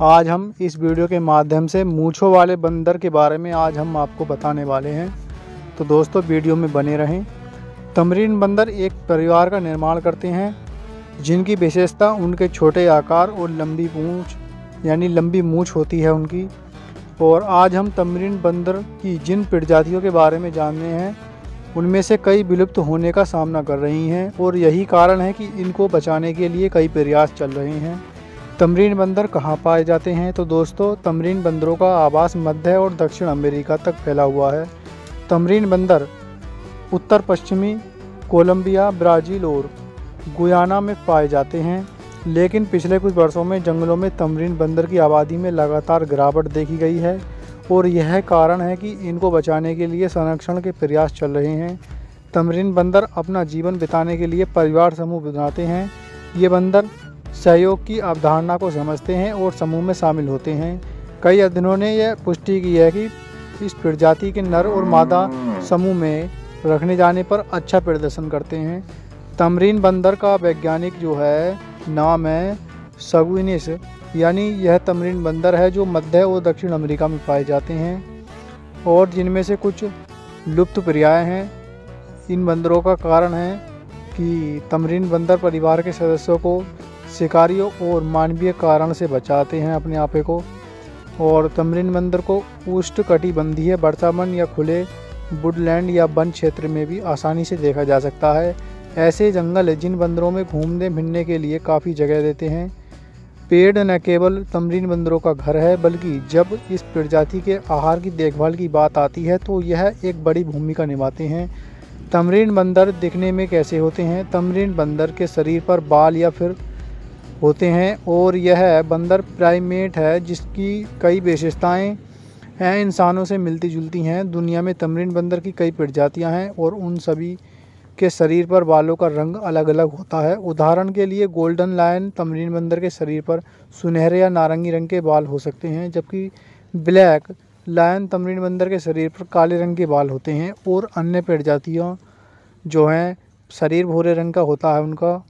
आज हम इस वीडियो के माध्यम से मूंछों वाले बंदर के बारे में आज हम आपको बताने वाले हैं। तो दोस्तों वीडियो में बने रहें। तमरीन बंदर एक परिवार का निर्माण करते हैं जिनकी विशेषता उनके छोटे आकार और लंबी पूंछ यानी लंबी मूंछ होती है उनकी। और आज हम तमरीन बंदर की जिन प्रजातियों के बारे में जानने हैं उनमें से कई विलुप्त होने का सामना कर रही हैं और यही कारण है कि इनको बचाने के लिए कई प्रयास चल रहे हैं। तमरीन बंदर कहाँ पाए जाते हैं? तो दोस्तों तमरीन बंदरों का आवास मध्य और दक्षिण अमेरिका तक फैला हुआ है। तमरीन बंदर उत्तर पश्चिमी कोलंबिया, ब्राज़ील और गुयाना में पाए जाते हैं, लेकिन पिछले कुछ वर्षों में जंगलों में तमरीन बंदर की आबादी में लगातार गिरावट देखी गई है और यह कारण है कि इनको बचाने के लिए संरक्षण के प्रयास चल रहे हैं। तमरीन बंदर अपना जीवन बिताने के लिए परिवार समूह बनाते हैं। ये बंदर सहयोग की अवधारणा को समझते हैं और समूह में शामिल होते हैं। कई अध्ययनों ने यह पुष्टि की है कि इस प्रजाति के नर और मादा समूह में रखने जाने पर अच्छा प्रदर्शन करते हैं। तमरीन बंदर का वैज्ञानिक जो है नाम है सगुइनिस, यानी यह तमरीन बंदर है जो मध्य और दक्षिण अमेरिका में पाए जाते हैं और जिनमें से कुछ लुप्त प्राय हैं। इन बंदरों का कारण है कि तमरीन बंदर परिवार के सदस्यों को शिकारियों और मानवीय कारण से बचाते हैं अपने आपे को। और तमरीन बंदर को उष्णकटिबंधीय वर्षावन या खुले वुडलैंड या वन क्षेत्र में भी आसानी से देखा जा सकता है। ऐसे जंगल जिन बंदरों में घूमने फिरने के लिए काफ़ी जगह देते हैं। पेड़ न केवल तमरीन बंदरों का घर है बल्कि जब इस प्रजाति के आहार की देखभाल की बात आती है तो यह एक बड़ी भूमिका निभाते हैं। तमरीन बंदर दिखने में कैसे होते हैं? तमरीन बंदर के शरीर पर बाल या फिर होते हैं और यह बंदर प्राइमेट है जिसकी कई विशेषताएं हैं इंसानों से मिलती जुलती हैं। दुनिया में तमरीन बंदर की कई प्रजातियां हैं और उन सभी के शरीर पर बालों का रंग अलग अलग होता है। उदाहरण के लिए गोल्डन लायन तमरीन बंदर के शरीर पर सुनहरे या नारंगी रंग के बाल हो सकते हैं, जबकि ब्लैक लायन तमरीन बंदर के शरीर पर काले रंग के बाल होते हैं। और अन्य प्रजातियां जो हैं शरीर भूरे रंग का होता है उनका।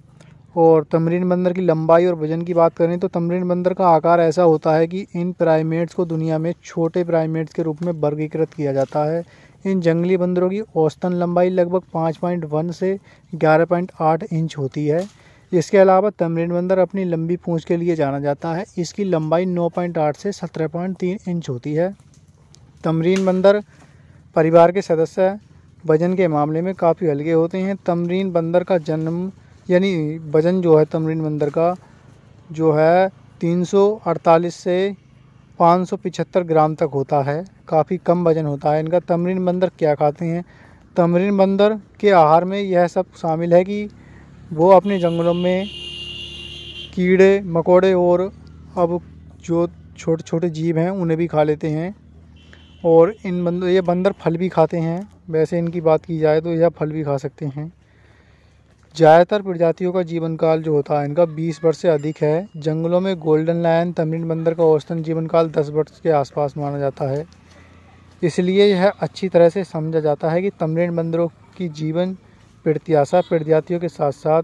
और तमरीन बंदर की लंबाई और वजन की बात करें तो तमरीन बंदर का आकार ऐसा होता है कि इन प्राइमेट्स को दुनिया में छोटे प्राइमेट्स के रूप में वर्गीकृत किया जाता है। इन जंगली बंदरों की औसतन लंबाई लगभग 5.1 से 11.8 इंच होती है। इसके अलावा तमरीन बंदर अपनी लंबी पूंछ के लिए जाना जाता है। इसकी लंबाई 9.8 से 17.3 इंच होती है। तमरीन बंदर परिवार के सदस्य वजन के मामले में काफ़ी हल्के होते हैं। तमरीन बंदर का जन्म यानी वजन जो है तमरीन बंदर का जो है 348 से 575 ग्राम तक होता है, काफ़ी कम वजन होता है इनका। तमरीन बंदर क्या खाते हैं? तमरीन बंदर के आहार में यह सब शामिल है कि वो अपने जंगलों में कीड़े मकोड़े और अब जो छोटे छोटे जीव हैं उन्हें भी खा लेते हैं। और ये बंदर फल भी खाते हैं। वैसे इनकी बात की जाए तो यह फल भी खा सकते हैं। ज़्यादातर प्रजातियों का जीवन काल जो होता है इनका 20 वर्ष से अधिक है। जंगलों में गोल्डन लायन तमरीन बंदर का औसतन जीवन काल 10 वर्ष के आसपास माना जाता है। इसलिए यह अच्छी तरह से समझा जाता है कि तमरीन बंदरों की जीवन प्रत्याशा प्रजातियों के साथ साथ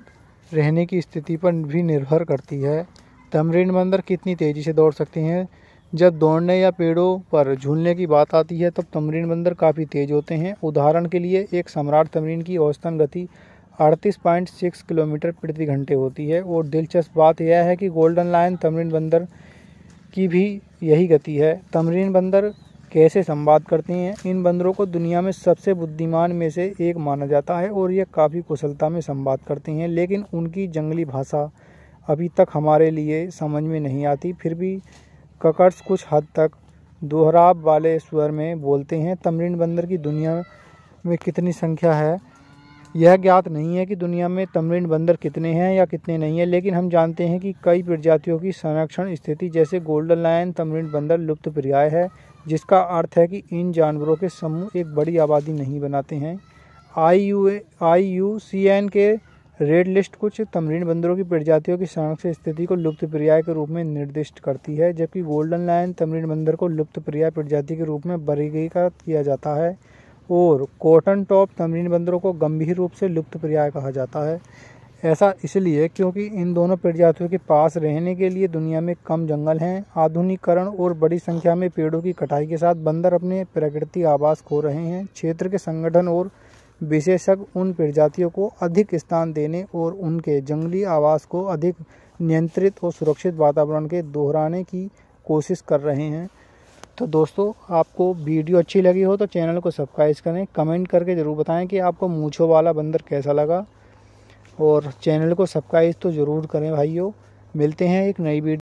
रहने की स्थिति पर भी निर्भर करती है। तमरीन बंदर कितनी तेज़ी से दौड़ सकते हैं? जब दौड़ने या पेड़ों पर झूलने की बात आती है तब तमरीन बंदर काफ़ी तेज़ होते हैं। उदाहरण के लिए एक सम्राट तमरीन की औसतन गति 38.6 किलोमीटर प्रति घंटे होती है। और दिलचस्प बात यह है कि गोल्डन लायन तमरीन बंदर की भी यही गति है। तमरीन बंदर कैसे संवाद करते हैं? इन बंदरों को दुनिया में सबसे बुद्धिमान में से एक माना जाता है और ये काफ़ी कुशलता में संवाद करते हैं, लेकिन उनकी जंगली भाषा अभी तक हमारे लिए समझ में नहीं आती। फिर भी ककर्स कुछ हद तक दोहराव वाले स्वर में बोलते हैं। तमरीन बंदर की दुनिया में कितनी संख्या है यह ज्ञात नहीं है कि दुनिया में तमरीन बंदर कितने हैं या कितने नहीं हैं, लेकिन हम जानते हैं कि कई प्रजातियों की संरक्षण स्थिति जैसे गोल्डन लायन तमरीन बंदर लुप्त प्राय है, जिसका अर्थ है कि इन जानवरों के समूह एक बड़ी आबादी नहीं बनाते हैं। IUCN के रेड लिस्ट कुछ तमरीन बंदरों की प्रजातियों की संरक्षण स्थिति को लुप्त प्राय के रूप में निर्दिष्ट करती है, जबकि गोल्डन लायन तमरीन बंदर को लुप्त प्राय प्रजाति के रूप में वर्गीकृत किया जाता है और कॉटन टॉप तमरीन बंदरों को गंभीर रूप से लुप्त प्राय कहा जाता है। ऐसा इसलिए क्योंकि इन दोनों प्रजातियों के पास रहने के लिए दुनिया में कम जंगल हैं। आधुनिकीकरण और बड़ी संख्या में पेड़ों की कटाई के साथ बंदर अपने प्राकृतिक आवास खो रहे हैं। क्षेत्र के संगठन और विशेषज्ञ उन प्रजातियों को अधिक स्थान देने और उनके जंगली आवास को अधिक नियंत्रित और सुरक्षित वातावरण के दोहराने की कोशिश कर रहे हैं। तो दोस्तों, आपको वीडियो अच्छी लगी हो तो चैनल को सब्सक्राइब करें, कमेंट करके ज़रूर बताएं कि आपको मूंछों वाला बंदर कैसा लगा, और चैनल को सब्सक्राइब तो ज़रूर करें भाइयों। मिलते हैं एक नई वीडियो।